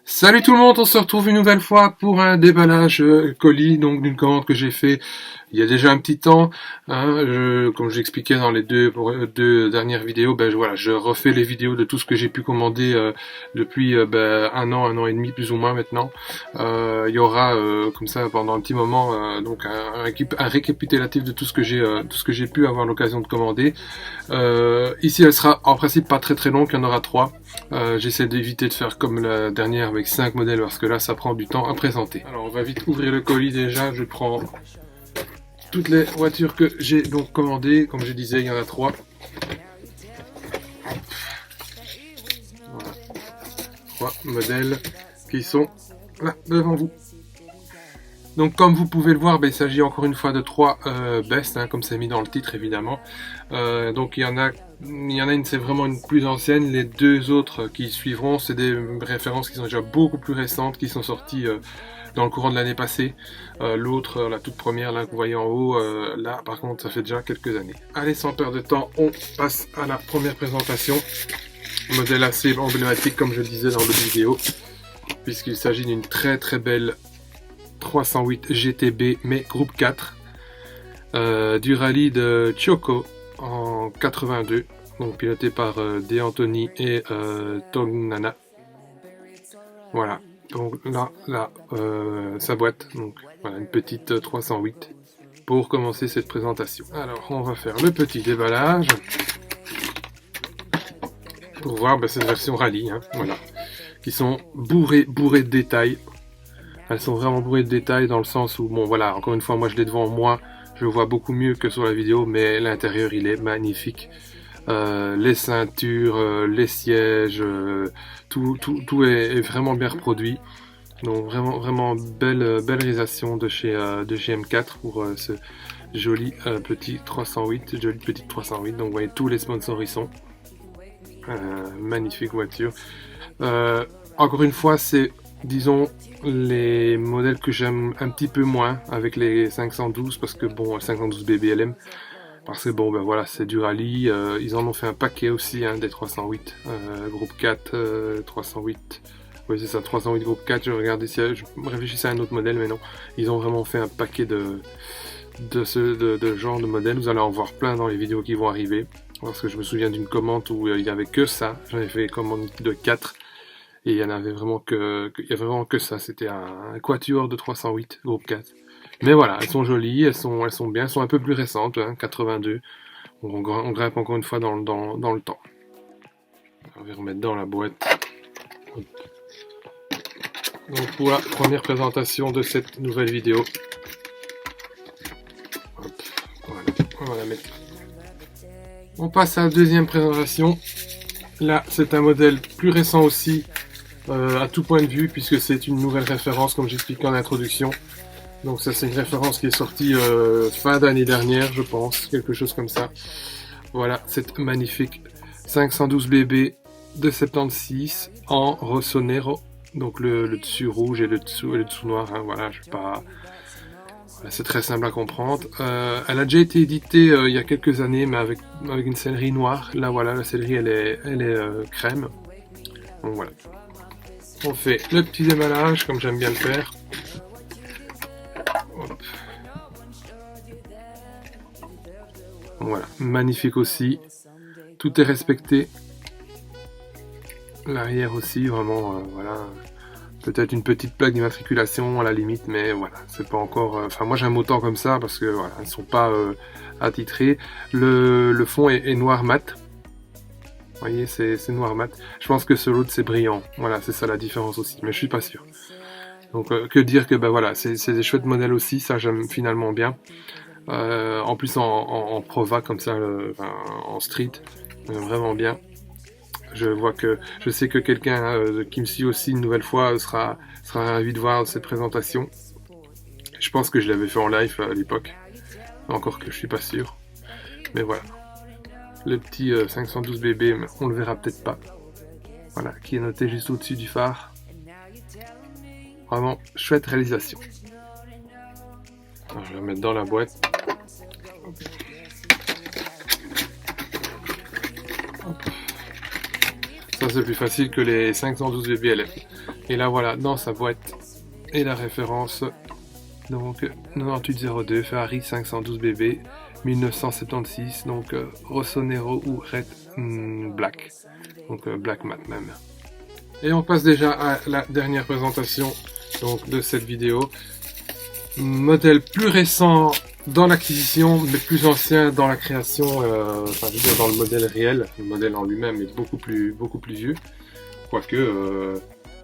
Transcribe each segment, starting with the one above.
Salut tout le monde, on se retrouve une nouvelle fois pour un déballage colis, donc d'une commande que j'ai fait il y a déjà un petit temps. Comme j'expliquais dans les deux dernières vidéos, voilà, je refais les vidéos de tout ce que j'ai pu commander depuis un an et demi plus ou moins maintenant. Il y aura comme ça pendant un petit moment donc un récapitulatif de tout ce que j'ai pu avoir l'occasion de commander. Ici, elle sera en principe pas très longue, il y en aura 3. J'essaie d'éviter de faire comme la dernière avec 5 modèles parce que là ça prend du temps à présenter. Alors on va vite ouvrir le colis déjà, je prends toutes les voitures que j'ai donc commandées, comme je disais il y en a 3. Voilà. 3 modèles qui sont là devant vous. Donc comme vous pouvez le voir, il s'agit encore une fois de 3 best, comme c'est mis dans le titre évidemment. Donc il y en a une, c'est vraiment une plus ancienne. Les deux autres qui suivront, c'est des références qui sont déjà beaucoup plus récentes, qui sont sorties dans le courant de l'année passée. L'autre, la toute première là que vous voyez en haut, là par contre ça fait déjà quelques années. Allez, sans perdre de temps, on passe à la première présentation. Modèle assez emblématique comme je le disais dans l'autre vidéo, puisqu'il s'agit d'une très belle 308 GTB mais groupe 4 du rallye de Choco en 82, donc piloté par De Anthony et Tognana. Voilà, donc là sa boîte, donc voilà une petite 308 pour commencer cette présentation. Alors on va faire le petit déballage pour voir cette version rallye, voilà, qui sont bourrées de détails. Elles sont vraiment bourrées de détails dans le sens où, bon voilà, encore une fois, moi je l'ai devant moi, je le vois beaucoup mieux que sur la vidéo, mais l'intérieur il est magnifique. Les ceintures, les sièges, tout est vraiment bien reproduit. Donc vraiment belle réalisation de chez M4 pour ce joli petit 308, jolie petite 308. Donc vous voyez, tous les sponsors y sont. Magnifique voiture. Encore une fois, c'est, disons, les modèles que j'aime un petit peu moins avec les 512, parce que bon, 512 BBLM, parce que bon, voilà, c'est du rallye. Ils en ont fait un paquet aussi, des 308 groupe 4, 308. Oui, c'est ça, 308 groupe 4. Je regardais si je réfléchissais à un autre modèle, mais non, ils ont vraiment fait un paquet de genre de modèles. Vous allez en voir plein dans les vidéos qui vont arriver, parce que je me souviens d'une commande où il y avait que ça. J'en ai fait commande de 4. Et il y en avait vraiment que ça. C'était un quatuor de 308 groupe 4. Mais voilà, elles sont jolies, elles sont bien, elles sont un peu plus récentes, 82. On grimpe encore une fois dans le temps. On va remettre dans la boîte. Donc pour la première présentation de cette nouvelle vidéo. Hop, voilà, on va la mettre. On passe à la deuxième présentation. Là, c'est un modèle plus récent aussi. À tout point de vue, puisque c'est une nouvelle référence comme j'expliquais en introduction. Donc ça, c'est une référence qui est sortie fin d'année dernière, je pense, quelque chose comme ça. Voilà, cette magnifique 512 BB de 76 en Rossonero, donc le dessus rouge et le dessous noir, voilà, je vais pas... Voilà, c'est très simple à comprendre. Elle a déjà été éditée il y a quelques années, mais avec une sellerie noire. Là voilà, la sellerie elle est crème. Donc voilà. On fait le petit déballage comme j'aime bien le faire. Hop. Voilà, magnifique aussi. Tout est respecté. L'arrière aussi, vraiment, voilà. Peut-être une petite plaque d'immatriculation à la limite, mais voilà, c'est pas encore... Enfin, moi j'aime autant comme ça parce que voilà, elles sont pas attitrées. Le fond est noir mat. Vous voyez, c'est noir mat. Je pense que sur l'autre c'est brillant. Voilà, c'est ça la différence aussi, mais je suis pas sûr. Donc que dire que voilà, c'est des chouettes modèles aussi, ça j'aime finalement bien. En plus en prova comme ça, en street, vraiment bien. Je sais que quelqu'un qui me suit aussi une nouvelle fois sera ravi de voir cette présentation. Je pense que je l'avais fait en live à l'époque, encore que je suis pas sûr. Mais voilà. Le petit 512 BB, on le verra peut-être pas. Voilà, qui est noté juste au-dessus du phare. Vraiment chouette réalisation. Alors, je vais la mettre dans la boîte. Hop. Ça c'est plus facile que les 512 BBLF. Et là voilà, dans sa boîte, et la référence, donc 9802 Ferrari 512 BB 1976, donc Rossonero ou Red Black, donc Black Matte même. Et on passe déjà à la dernière présentation donc, de cette vidéo. Modèle plus récent dans l'acquisition, mais plus ancien dans la création, enfin je veux dire dans le modèle réel. Le modèle en lui-même est beaucoup plus vieux. Quoique,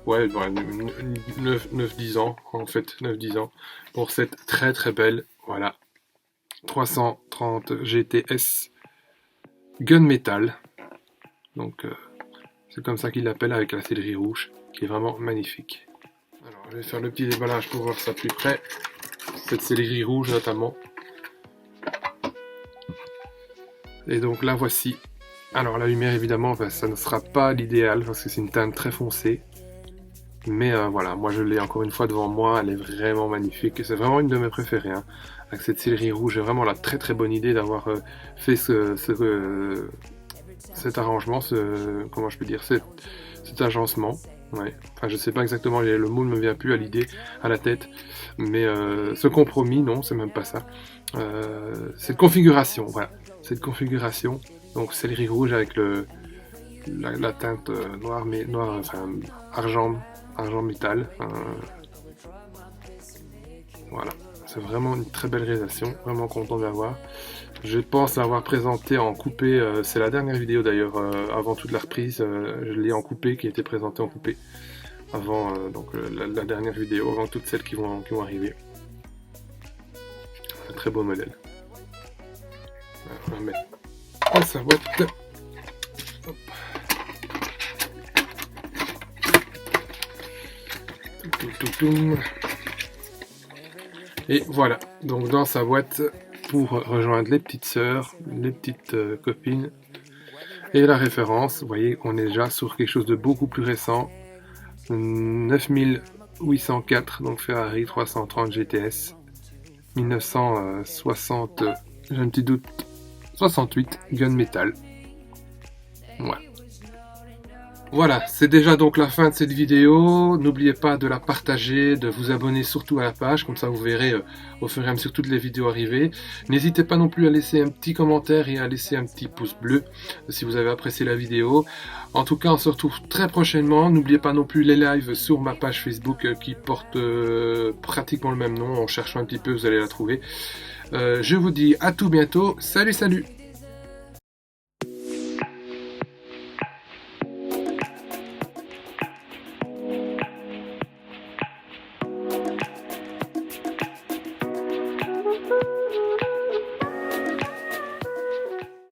ouais, 9-10 ans, en fait, 9-10 ans, pour cette très très belle, voilà, 330 GTS Gunmetal. Donc, c'est comme ça qu'il l'appelle avec la sellerie rouge, qui est vraiment magnifique. Alors, je vais faire le petit déballage pour voir ça plus près. Cette sellerie rouge notamment. Et donc là, voici. Alors, la lumière, évidemment, ben, ça ne sera pas l'idéal, parce que c'est une teinte très foncée. Mais voilà, moi je l'ai encore une fois devant moi, elle est vraiment magnifique. C'est vraiment une de mes préférées. Hein. Avec cette sellerie rouge, j'ai vraiment la très très bonne idée d'avoir fait cet arrangement, comment je peux dire, cet agencement. Ouais. Enfin, je sais pas exactement, le mot ne me vient plus à l'idée, à la tête. Mais ce compromis, non, c'est même pas ça. Cette configuration, voilà. Cette configuration, donc sellerie rouge avec la teinte noire, mais noire, enfin argent métal. Voilà, c'est vraiment une très belle réalisation, vraiment content d'avoir. Je pense l'avoir présenté en coupé, c'est la dernière vidéo d'ailleurs, avant toute la reprise, je l'ai en coupé, qui a été présentée en coupé, avant donc la dernière vidéo, avant toutes celles qui vont arriver. Un très beau modèle. Alors, on va mettre dans sa boîte. Hop. Et voilà, donc dans sa boîte pour rejoindre les petites sœurs, les petites copines. Et la référence, vous voyez, on est déjà sur quelque chose de beaucoup plus récent. 9804, donc Ferrari 330 GTS 1960, j'ai un petit doute, 68 Gunmetal. Ouais. Voilà, c'est déjà donc la fin de cette vidéo. N'oubliez pas de la partager, de vous abonner surtout à la page, comme ça vous verrez au fur et à mesure toutes les vidéos arriver. N'hésitez pas non plus à laisser un petit commentaire et à laisser un petit pouce bleu si vous avez apprécié la vidéo. En tout cas, on se retrouve très prochainement. N'oubliez pas non plus les lives sur ma page Facebook qui porte pratiquement le même nom. En cherchant un petit peu, vous allez la trouver. Je vous dis à tout bientôt. Salut, salut!